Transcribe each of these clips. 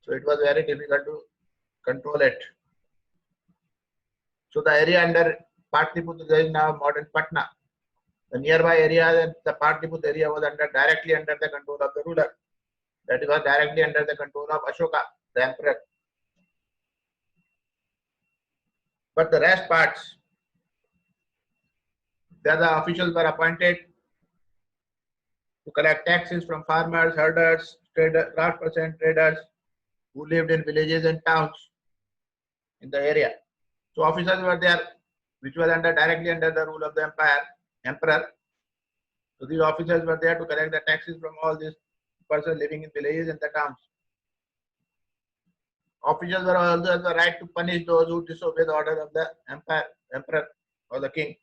So it was very difficult to control it. So the area under Patliputra is now modern Patna. The nearby area, the Patliputra area was directly under the control of the ruler. That was directly under the control of Ashoka, the emperor. But the rest parts, the other officials were appointed to collect taxes from farmers, herders, traders, craftsmen and traders who lived in villages and towns in the area. So officers were there, which was directly under the rule of the emperor. So these officers were there to collect the taxes from all these persons living in villages and the towns. Officials were also the right to punish those who disobey the order of the emperor or the king.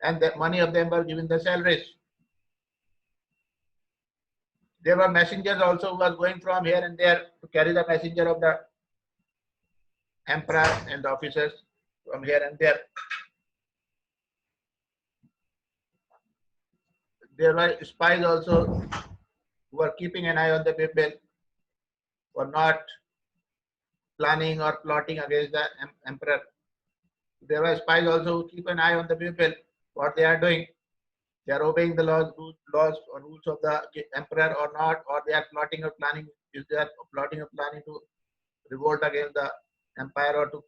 And the money of them were given the salaries. There were messengers also who was going from here and there to carry the messenger of the emperor and the officers from here and there. There were spies also who were keeping an eye on the people, for not planning or plotting against the emperor. There were spies also who keep an eye on the people, what they are doing. They are obeying the laws or rules of the emperor or not, or they are plotting or planning. If they are plotting or planning to revolt against the empire or to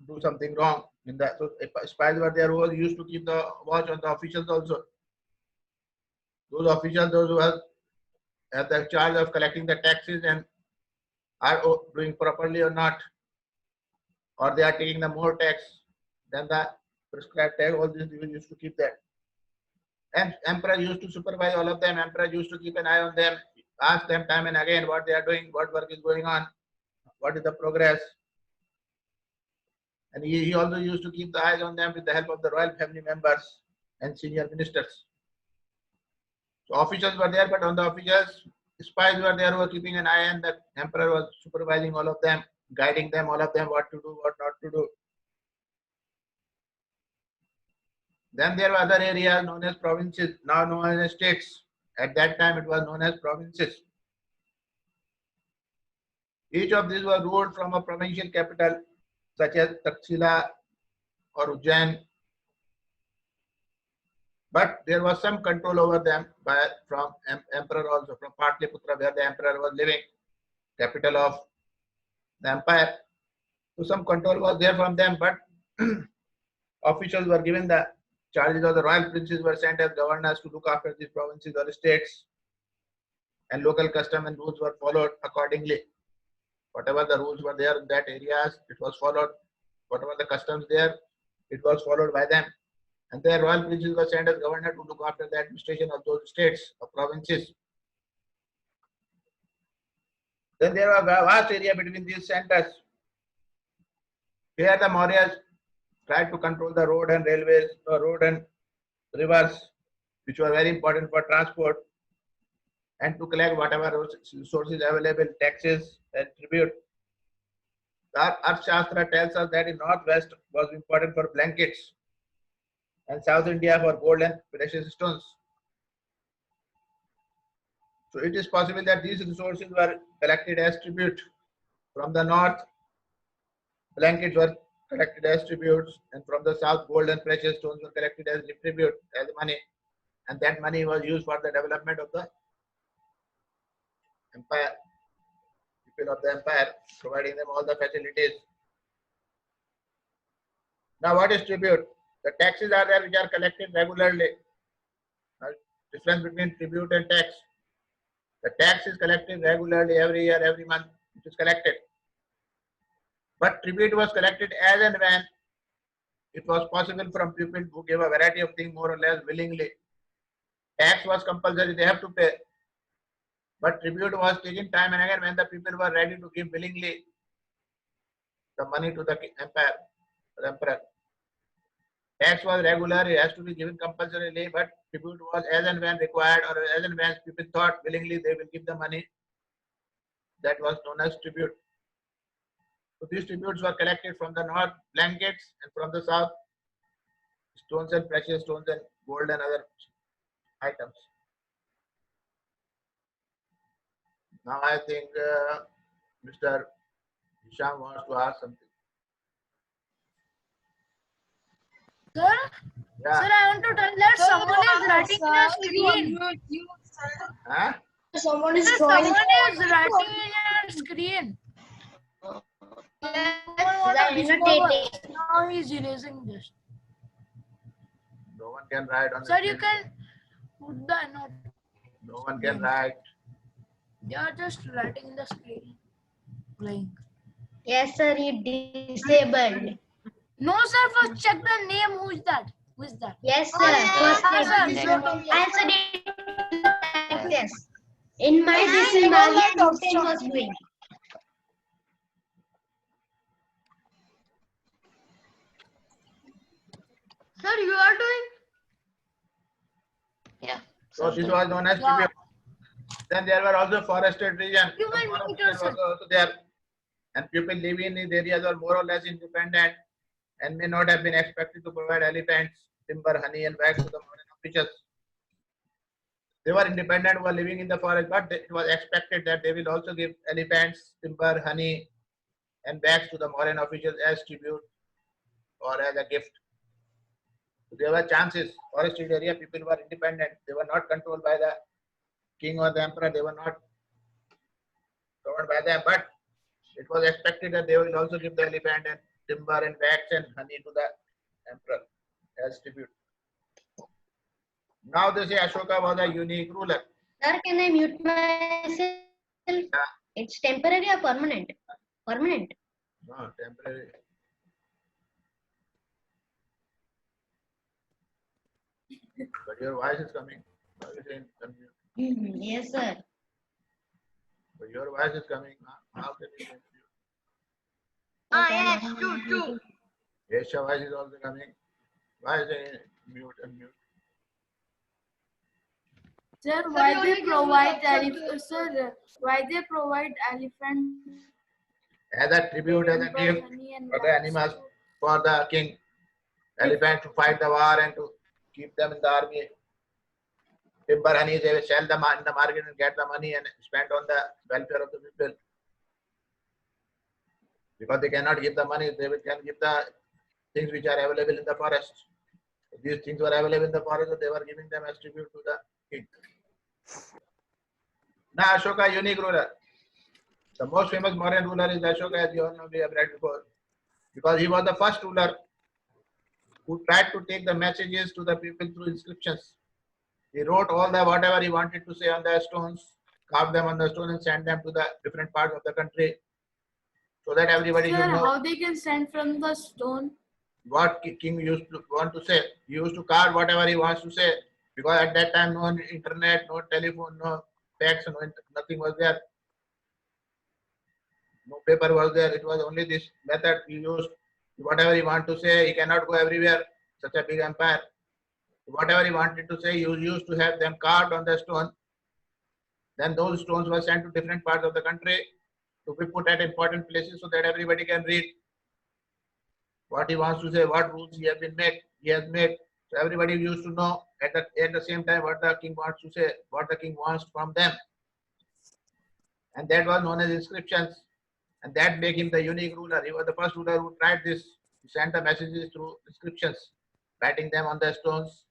do something wrong in that. So spies were there who used to keep the watch on the officials also. Those officials, those who have the charge of collecting the taxes and are doing properly or not, or they are taking the more tax than the prescribed tax, all these people used to keep that. And emperor used to supervise all of them. Emperor used to keep an eye on them, ask them time and again what they are doing, what work is going on, what is the progress. And he also used to keep the eyes on them with the help of the royal family members and senior ministers. So officials were there, but on the officials, spies were there who were keeping an eye, and the emperor was supervising all of them, guiding them, all of them, what to do, what not to do. Then there were other areas known as provinces, now known as states. At that time, it was known as provinces. Each of these were ruled from a provincial capital, such as Taxila or Ujjain. But there was some control over them from emperor also, from Patliputra, where the emperor was living, capital of the empire. So some control was there from them, but officials were given the charges of the royal princes, were sent as governors to look after these provinces or states, and local custom and rules were followed accordingly. Whatever the rules were there in that areas, it was followed. Whatever the customs there, it was followed by them. And their royal princes were sent as governor to look after the administration of those states or provinces. Then there was a vast area between these centers. Here the Mauryas tried to control the road and railways, road and rivers, which were very important for transport, and to collect whatever resources available, taxes and tribute. The Arthashastra tells us that in Northwest was important for blankets, and South India for gold and precious stones. So it is possible that these resources were collected as tribute. From the north, blankets were collected as tributes, and from the south, gold and precious stones were collected as tribute, as money. And that money was used for the development of the empire, people of the empire, providing them all the facilities. Now, what is tribute? The taxes are there which are collected regularly. Difference between tribute and tax. The tax is collected regularly every year, every month, it is collected. But tribute was collected as and when it was possible from people who gave a variety of things more or less willingly. Tax was compulsory, they have to pay. But tribute was taken time and again when the people were ready to give willingly the money to the empire, the emperor. Tax was regular, it has to be given compulsorily, but tribute was as and when required, or as and when people thought willingly they will give the money. That was known as tribute. So these tributes were collected from the north, blankets, and from the south, stones and precious stones and gold and other items. Now I think Mr. Hisham wants to ask something. Sir, Yeah. sir, I want to tell that someone is writing in a screen. Huh? Someone is Sir, drawing. someone is writing in a screen. Someone want to discover. Now he is erasing this. No one can write on the Sir, you screen. can put the note. No one can write. They are just writing in the screen. Playing. Yes, sir, he disabled. No, sir, first check the name. Who is that? Who is that? Yes, sir. First Yes, sir. name. So, Answer it. Yes. In my this is Nadia Hussain was doing. sir, you are doing? Yeah. So this was known as tribute. Then there were also forested region. You Some will forest meet region was yourself. also there. And people living in these areas were more or less independent and may not have been expected to provide elephants, timber, honey, and wax to the modern officials. They were independent, were living in the forest, but it was expected that they will also give elephants, timber, honey, and bags to the Mauryan officials as tribute or as a gift. So there were chances. Forested area people were independent. They were not controlled by the king or the emperor. They were not governed by them. But it was expected that they will also give the elephant and timber and wax and honey to the emperor as tribute. Now they say Ashoka was a unique ruler. Sir, can I mute myself? Yeah. It's temporary or permanent? Permanent. No, temporary. But your voice is coming. Why are you saying unmute? Yes, sir. But your voice is coming. How can you say mute? Yes, true. Yes, your voice is also coming. Why is it mute and mute? Sir, why they provide elephant As a tribute, as a timber, gift honey and for the wax? animals for the king. Elephant to fight the war and to keep them in the army. Timber, honey, they will sell them in the market and get the money and spend on the welfare of the people. Because they cannot give the money, they can give the things which are available in the forest. These things were available in the forest, so they were giving them as tribute to the king. Now Ashoka, unique ruler. The most famous Mauryan ruler is Ashoka, as you all know, we have read before. Because he was the first ruler who tried to take the messages to the people through inscriptions. He wrote all the whatever he wanted to say on the stones, carved them on the stone and sent them to the different parts of the country so that everybody Sir, should know how they can send from the stone? what king used to want to say. He used to carve whatever he wants to say because at that time no internet, no telephone, no fax, nothing was there. No paper was there. It was only this method he used. Whatever he want to say, he cannot go everywhere. Such a big empire. Whatever he wanted to say, he used to have them carved on the stone. Then those stones were sent to different parts of the country to be put at important places so that everybody can read what he wants to say, what rules he has made. So everybody used to know at the same time what the king wants to say, what the king wants from them. And that was known as inscriptions. And that made him the unique ruler. He was the first ruler who tried this. He sent the messages through inscriptions, writing them on the stones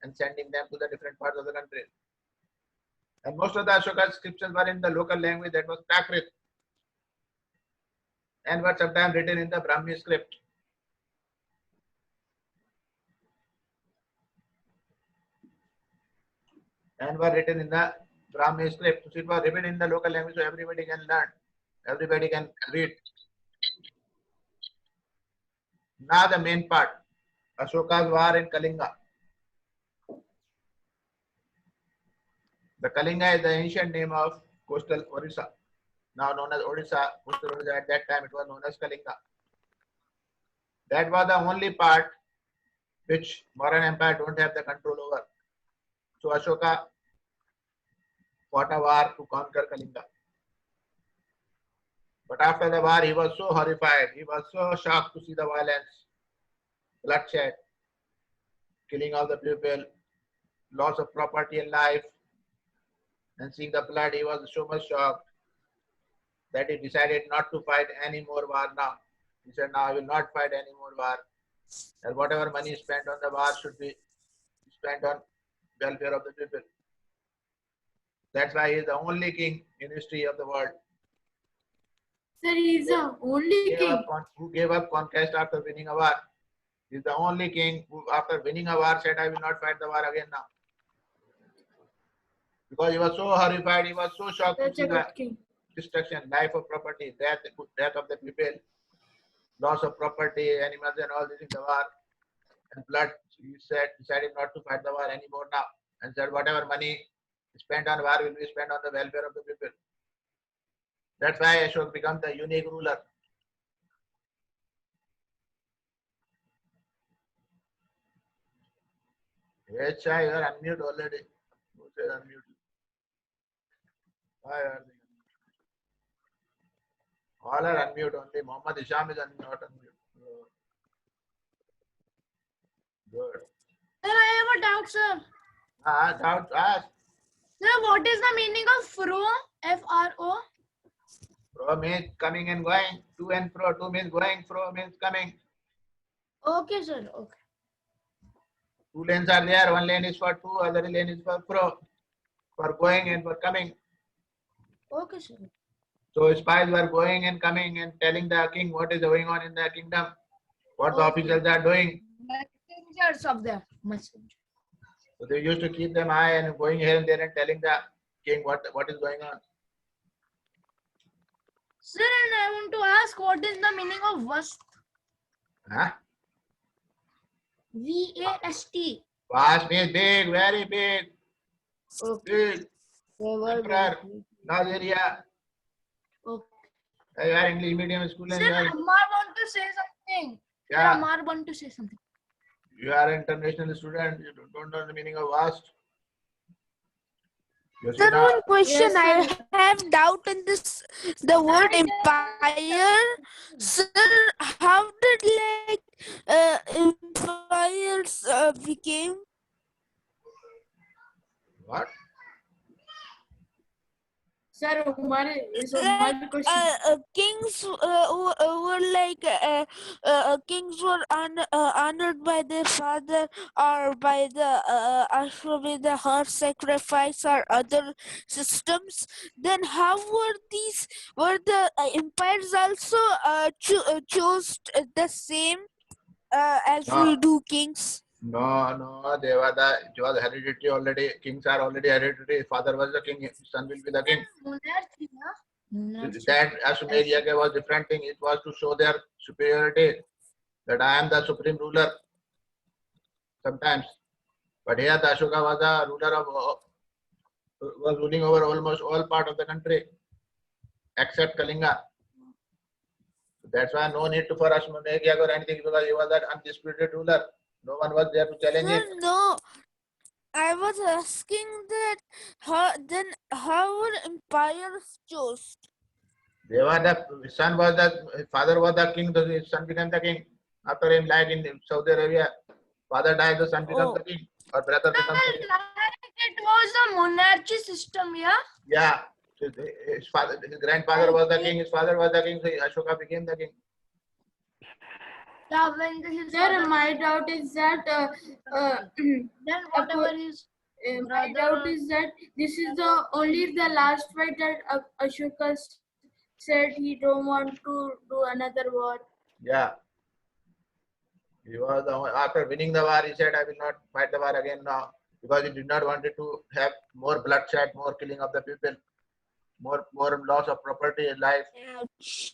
and sending them to the different parts of the country. And most of the Ashoka inscriptions were in the local language, that was Prakrit, and were sometimes written in the Brahmi script. And were written in the Brahmi script. So it was written in the local language so everybody can learn, everybody can read. Now the main part, Ashoka's war in Kalinga. The Kalinga is the ancient name of coastal Orissa, now known as Odisha. Coastal Odisha at that time it was known as Kalinga. That was the only part which Mauryan Empire don't have the control over. So Ashoka fought a war to conquer Kalinga. But after the war, he was so horrified, he was so shocked to see the violence, bloodshed, killing of the people, loss of property and life, and seeing the blood, he was so much shocked. that he decided not to fight any more war now. He said, now I will not fight any more war. And whatever money spent on the war should be spent on welfare of the people. That's why he is the only king in history of the world Sir, he is the only king. who gave up conquest after winning a war. He is the only king who, after winning a war, said, I will not fight the war again now. Because he was so horrified, he was so shocked to Such see a the good king. destruction, life of property, death of the people, loss of property, animals and all this in the war, and blood. He said, decided not to fight the war anymore now, and said whatever money spent on war will be spent on the welfare of the people. That's why Ashok becomes the unique ruler. Yes, you are unmute already. Who said unmute? Why are they? All are unmute only. Muhammad Isham is not unmute. Good. Sir, I have a doubt, sir. Doubt, ask. Sir, what is the meaning of fro? F-R-O? Fro means coming and going. To and fro. To means going. Fro means coming. Okay, sir. Okay. Two lanes are there. One lane is for to, other lane is for fro. For going and for coming. Okay, sir. So spies were going and coming and telling the king what is going on in the kingdom. What the Okay. officials are doing. Messengers of the messenger. So they used to keep them high and going here and there and telling the king what is going on. Sir, and I want to ask what is the meaning of vast? Huh? V-A-S-T. Vast means big, very big. Okay. Big. Emperor. Large area. Okay. You are English medium school and Sir, you are, Ammar want to say something. Sir, yeah, Ammar want to say something. you are an international student. You don't know the meaning of vast. You Sir, should not. one question. Yes, I have doubt in this. The word empire. Sir, how did empires became? What? Sir, Umar is Like Umar question. kings were like kings were honored by their father or by the Ashwamedha heart sacrifice or other systems. Then how were the empires also chose the same as No. we do kings? No, they were it was hereditary already. Kings are already hereditary. Father was the king, son will be the king. Monarchy, na? Monarchy. That Ashwamedha was different thing. It was to show their superiority, that I am the supreme ruler. Sometimes, but here the Ashoka was the ruler of, was ruling over almost all part of the country, except Kalinga. That's why no need to for Ashwamedha or anything, because he was that undisputed ruler. No one was there to challenge Sir, him. no. I was asking that how were empires chose? They were the son was the father was the king, the son became the king. After him, like in Saudi Arabia, father died, the son becomes the king, or brother becomes the king. It was a monarchy system, yeah? Yeah, his father, his grandfather was the king, his father was the king, so Ashoka became the king. Yeah, when his Sir, father- my doubt is that then whatever his my doubt is that this is the only the last fight that Ashoka said he don't want to do another war. Yeah, he was after winning the war, he said, "I will not fight the war again now," because he did not want it to have more bloodshed, more killing of the people, more loss of property and life. Ouch.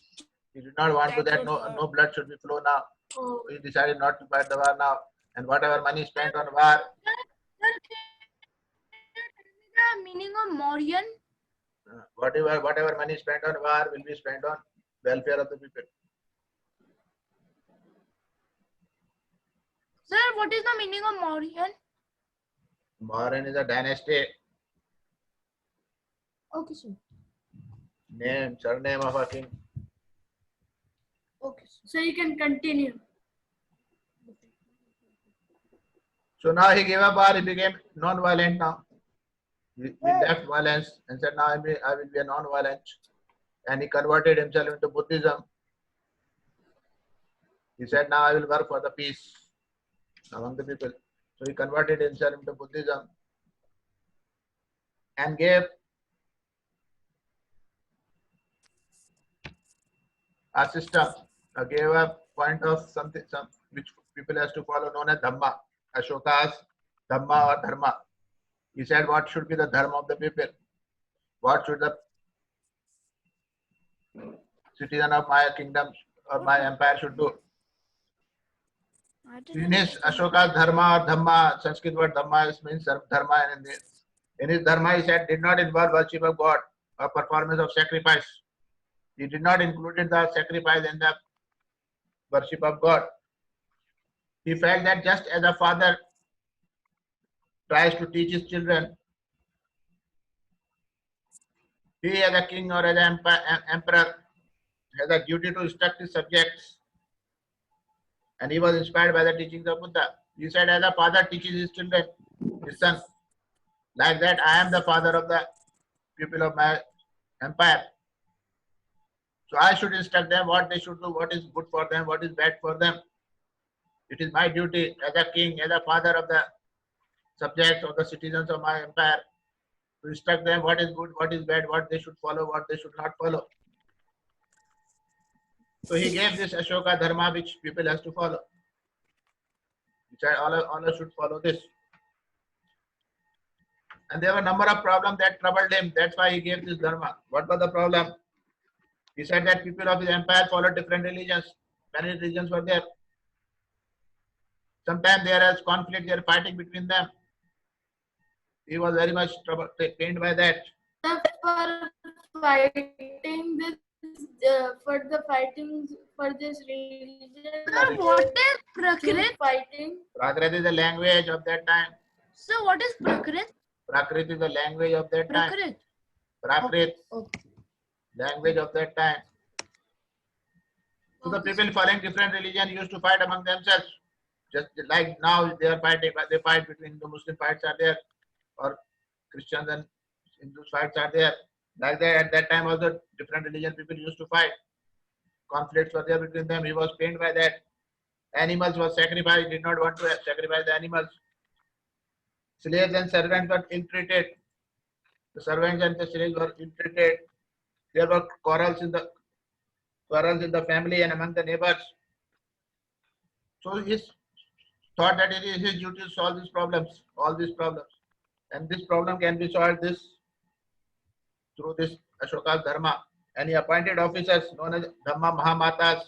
He did not want to That that would hurt. no blood should be flow now. Oh, He decided not to fight the war now, and whatever money spent on war, Sir, can you tell me the meaning of Mauryan? whatever money spent on war will be spent on welfare of the people. Sir, what is the meaning of Mauryan? Mauryan is a dynasty, Okay, sir. surname of a king. Okay, sir. so you can continue. So now he gave up war, he became non-violent now. He left violence and said, now I will be a non-violent. and he converted himself into Buddhism. He said, now I will work for the peace among the people. So he converted himself into Buddhism and gave a system, gave a point of something, which people has to follow, known as Dhamma, Ashoka's Dhamma or Dharma. He said what should be the dharma of the people, what should the citizen of my kingdom or my empire should do. In his Ashoka's Dharma or Dhamma, Sanskrit word Dhamma means Dharma, and in his Dharma he said did not involve worship of God or performance of sacrifice. He did not include the sacrifice in the worship of God. He felt that just as a father tries to teach his children, he as a king or as an emperor has a duty to instruct his subjects. And he was inspired by the teachings of Buddha. He said, as a father teaches his children, his son, like that I am the father of the people of my empire. So I should instruct them what they should do, what is good for them, what is bad for them. It is my duty as a king, as a father of the subjects or the citizens of my empire to instruct them what is good, what is bad, what they should follow, what they should not follow. So he gave this Ashoka Dharma which people has to follow. Which all should follow this. And there were a number of problems that troubled him. That's why he gave this Dharma. What was the problem? He said that people of his empire followed different religions. Many religions were there. Sometimes there is conflict, they are fighting between them. He was very much pained by that. For fighting this, for this religion. What is Prakrit? Fighting. Prakrit is the language of that time. So what is Prakrit? Prakrit is the language of that time. Prakrit. Prakrit, Okay. language of that time. So the people following different religion used to fight among themselves. Just like now they are fighting, they fight between the Muslim fights are there, or Christians and Hindus fights are there. Like that, at that time also different religion people used to fight. Conflicts were there between them. He was pained by that. Animals were sacrificed. He did not want to sacrifice the animals. Slaves and servants were ill-treated. The servants and the slaves were ill-treated. There were quarrels in the family and among the neighbors. So he thought that it is his duty to solve these problems, all these problems. And this problem can be solved through this Ashoka's Dharma. And he appointed officers known as Dhamma Mahamatas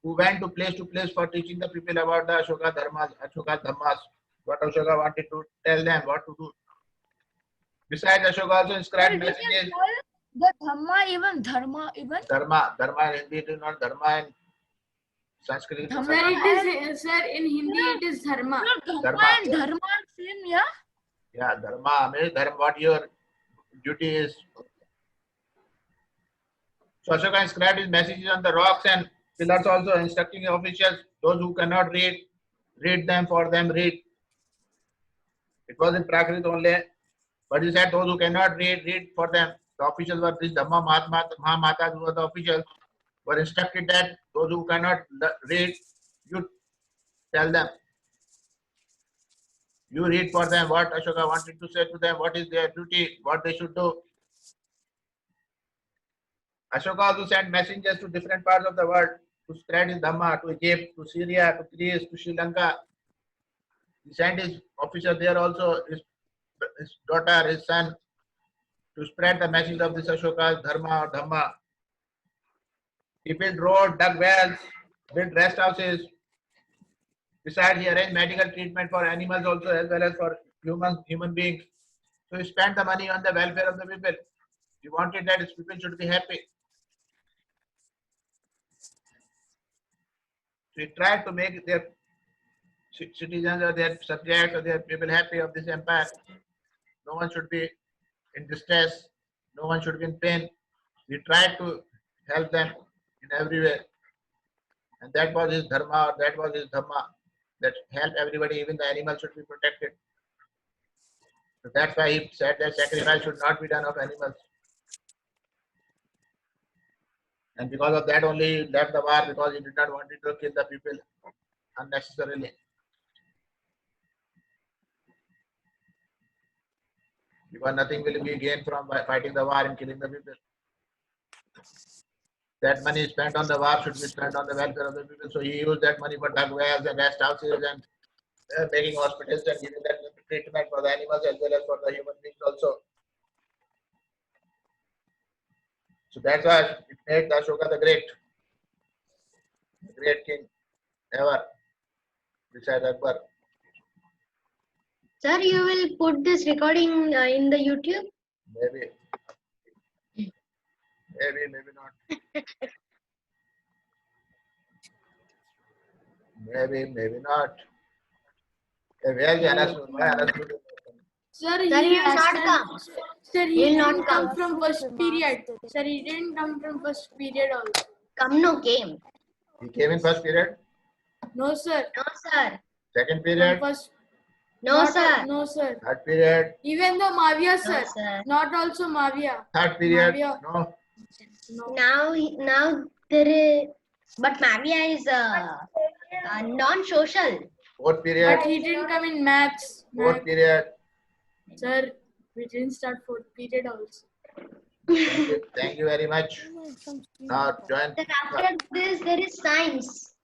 who went to place for teaching the people about the Ashoka Dhammas, what Ashoka wanted to tell them, what to do. Besides, Ashoka also inscribed messages. The Dharma even? Dharma in Hindi it is not Dharma, in Sanskrit. Sir, it is, sir, in Hindi it is Dharma. Dharma and Dharma are same, yeah? Yeah, Dharma means Dharma, what your duty is. So Ashoka inscribed his messages on the rocks and pillars also, instructing officials, those who cannot read them for them, read. It was in Prakrit only, but he said those who cannot read for them. The officials were these Dhamma Mahamatas, who were the officials, were instructed that those who cannot read, you tell them. You read for them what Ashoka wanted to say to them, what is their duty, what they should do. Ashoka also sent messengers to different parts of the world to spread his Dhamma, to Egypt, to Syria, to Greece, to Sri Lanka. He sent his officer there also, his daughter, his son, to spread the message of this Ashoka's Dharma or Dhamma. He built roads, dug wells, built rest houses. Besides, he arranged medical treatment for animals also as well as for human beings. So he spent the money on the welfare of the people. He wanted that his people should be happy. So he tried to make their citizens or their subjects or their people happy of this empire. No one should be in distress. No one should be in pain. He tried to help them in every way. And that was his dharma, or that was his dhamma. That help everybody, even the animals should be protected. So that's why he said that sacrifice should not be done of animals. And because of that only he left the war, because he did not want to kill the people unnecessarily. Because nothing will be gained from fighting the war and killing the people. That money spent on the war should be spent on the welfare of the people. So he used that money for dug wells and rest houses and making hospitals and giving them treatment for the animals as well as for the human beings also. So that's why it made Ashoka the great king ever, beside Akbar. Sir, you will put this recording in the YouTube? Maybe. Maybe not. Maybe not. Where is Anas? Why Anas? Sir, Sir, he he will has not said- come. Sir, He he will not didn't come come. from first period. Sir, he didn't come from first period also. Kamno came. He came in first period, No, sir. No, sir. second From period, first. No, not- sir. No, sir. third period, Even the Mavia, No, sir. sir. Not also Mavia. third period. Mavia. No. No. Now there is, but Mavia is non-social. Fourth But period, he didn't come in maths. fourth period. Sir, we didn't start fourth period also. Thank you very much. Now join. Then after this, there is science.